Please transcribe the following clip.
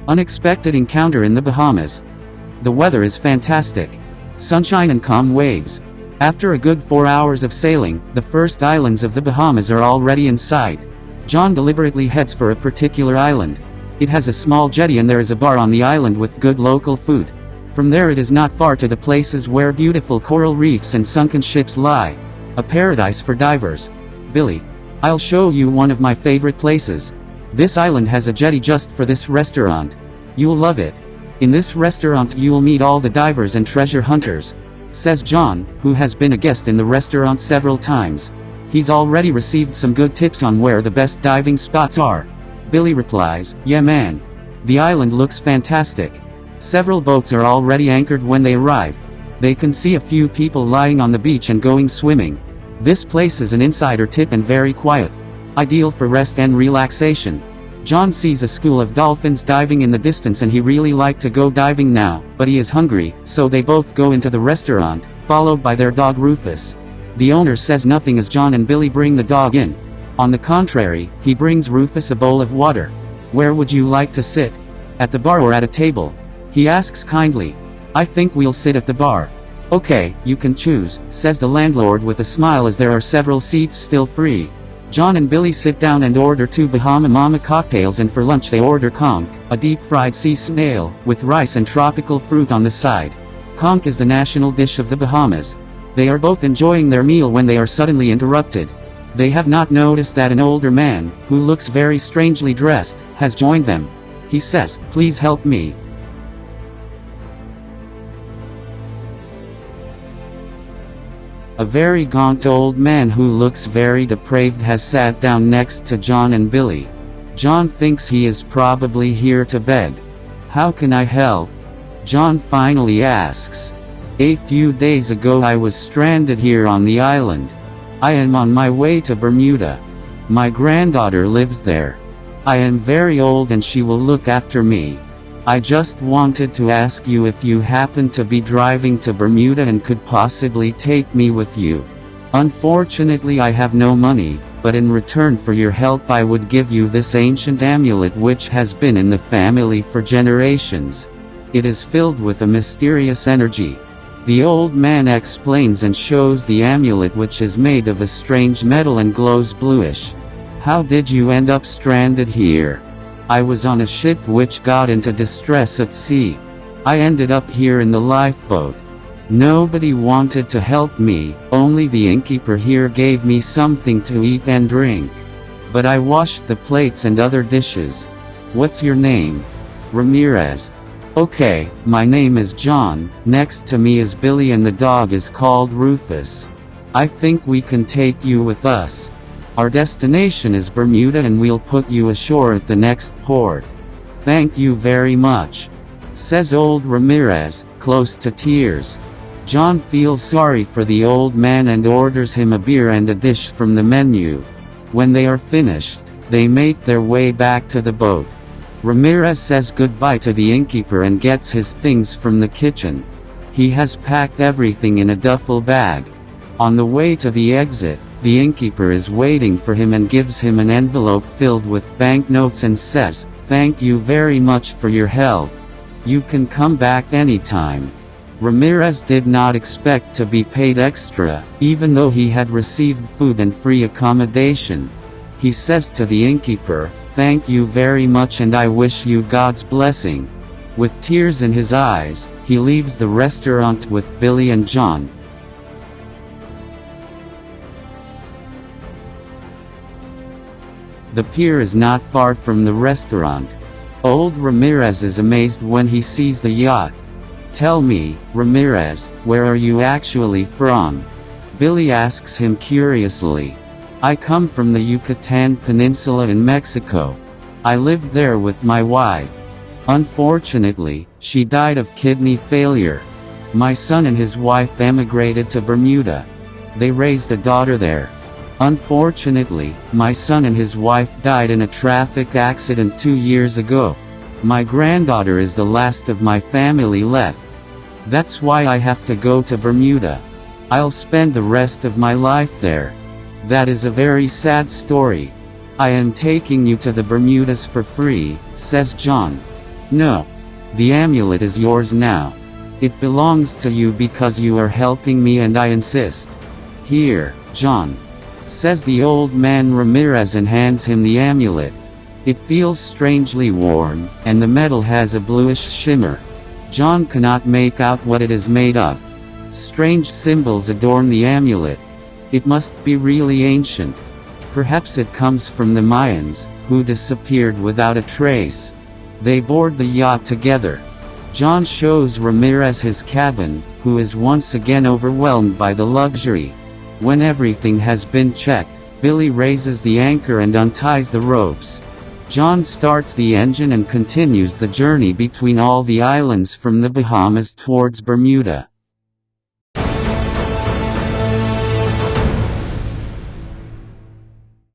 Unexpected encounter in the Bahamas. The weather is fantastic. Sunshine and calm waves. After a good 4 hours of sailing, the first islands of the Bahamas are already in sight. John deliberately heads for a particular island. It has a small jetty and there is a bar on the island with good local food. From there it is not far to the places where beautiful coral reefs and sunken ships lie. A paradise for divers. Billy, I'll show you one of my favorite places. This island has a jetty just for this restaurant. You'll love it. In this restaurant you'll meet all the divers and treasure hunters, says John, who has been a guest in the restaurant several times. He's already received some good tips on where the best diving spots are. Billy replies, yeah man. The island looks fantastic. Several boats are already anchored when they arrive. They can see a few people lying on the beach and going swimming. This place is an insider tip and very quiet. Ideal for rest and relaxation. John sees a school of dolphins diving in the distance and he really liked to go diving now, but he is hungry, so they both go into the restaurant, followed by their dog Rufus. The owner says nothing as John and Billy bring the dog in. On the contrary, he brings Rufus a bowl of water. Where would you like to sit? At the bar or at a table? He asks kindly. I think we'll sit at the bar. Okay, you can choose, says the landlord with a smile as there are several seats still free. John and Billy sit down and order 2 Bahama Mama cocktails, and for lunch they order conch, a deep-fried sea snail, with rice and tropical fruit on the side. Conch is the national dish of the Bahamas. They are both enjoying their meal when they are suddenly interrupted. They have not noticed that an older man, who looks very strangely dressed, has joined them. He says, please help me. A very gaunt old man who looks very depraved has sat down next to John and Billy. John thinks he is probably here to beg. How can I help? John finally asks. A few days ago I was stranded here on the island. I am on my way to Bermuda. My granddaughter lives there. I am very old and she will look after me. I just wanted to ask you if you happen to be driving to Bermuda and could possibly take me with you. Unfortunately I have no money, but in return for your help I would give you this ancient amulet which has been in the family for generations. It is filled with a mysterious energy. The old man explains and shows the amulet, which is made of a strange metal and glows bluish. How did you end up stranded here? I was on a ship which got into distress at sea. I ended up here in the lifeboat. Nobody wanted to help me, only the innkeeper here gave me something to eat and drink. But I washed the plates and other dishes. What's your name? Ramirez. Okay, my name is John, next to me is Billy and the dog is called Rufus. I think we can take you with us. Our destination is Bermuda and we'll put you ashore at the next port. Thank you very much, says old Ramirez, close to tears. John feels sorry for the old man and orders him a beer and a dish from the menu. When they are finished, they make their way back to the boat. Ramirez says goodbye to the innkeeper and gets his things from the kitchen. He has packed everything in a duffel bag. On the way to the exit, the innkeeper is waiting for him and gives him an envelope filled with banknotes and says, "Thank you very much for your help. You can come back anytime." Ramirez did not expect to be paid extra, even though he had received food and free accommodation. He says to the innkeeper, "Thank you very much and I wish you God's blessing." With tears in his eyes, he leaves the restaurant with Billy and John. The pier is not far from the restaurant. Old Ramirez is amazed when he sees the yacht. "Tell me, Ramirez, where are you actually from?" Billy asks him curiously. "I come from the Yucatan Peninsula in Mexico. I lived there with my wife. Unfortunately, she died of kidney failure. My son and his wife emigrated to Bermuda. They raised a daughter there. Unfortunately, my son and his wife died in a traffic accident 2 years ago. My granddaughter is the last of my family left. That's why I have to go to Bermuda. I'll spend the rest of my life there. That is a very sad story. I am taking you to the Bermudas for free," says John. No. The amulet is yours now. It belongs to you because you are helping me and I insist. Here, John, says the old man Ramirez and hands him the amulet. It feels strangely warm, and the metal has a bluish shimmer. John cannot make out what it is made of. Strange symbols adorn the amulet. It must be really ancient. Perhaps it comes from the Mayans, who disappeared without a trace. They board the yacht together. John shows Ramirez his cabin, who is once again overwhelmed by the luxury. When everything has been checked, Billy raises the anchor and unties the ropes. John starts the engine and continues the journey between all the islands from the Bahamas towards Bermuda.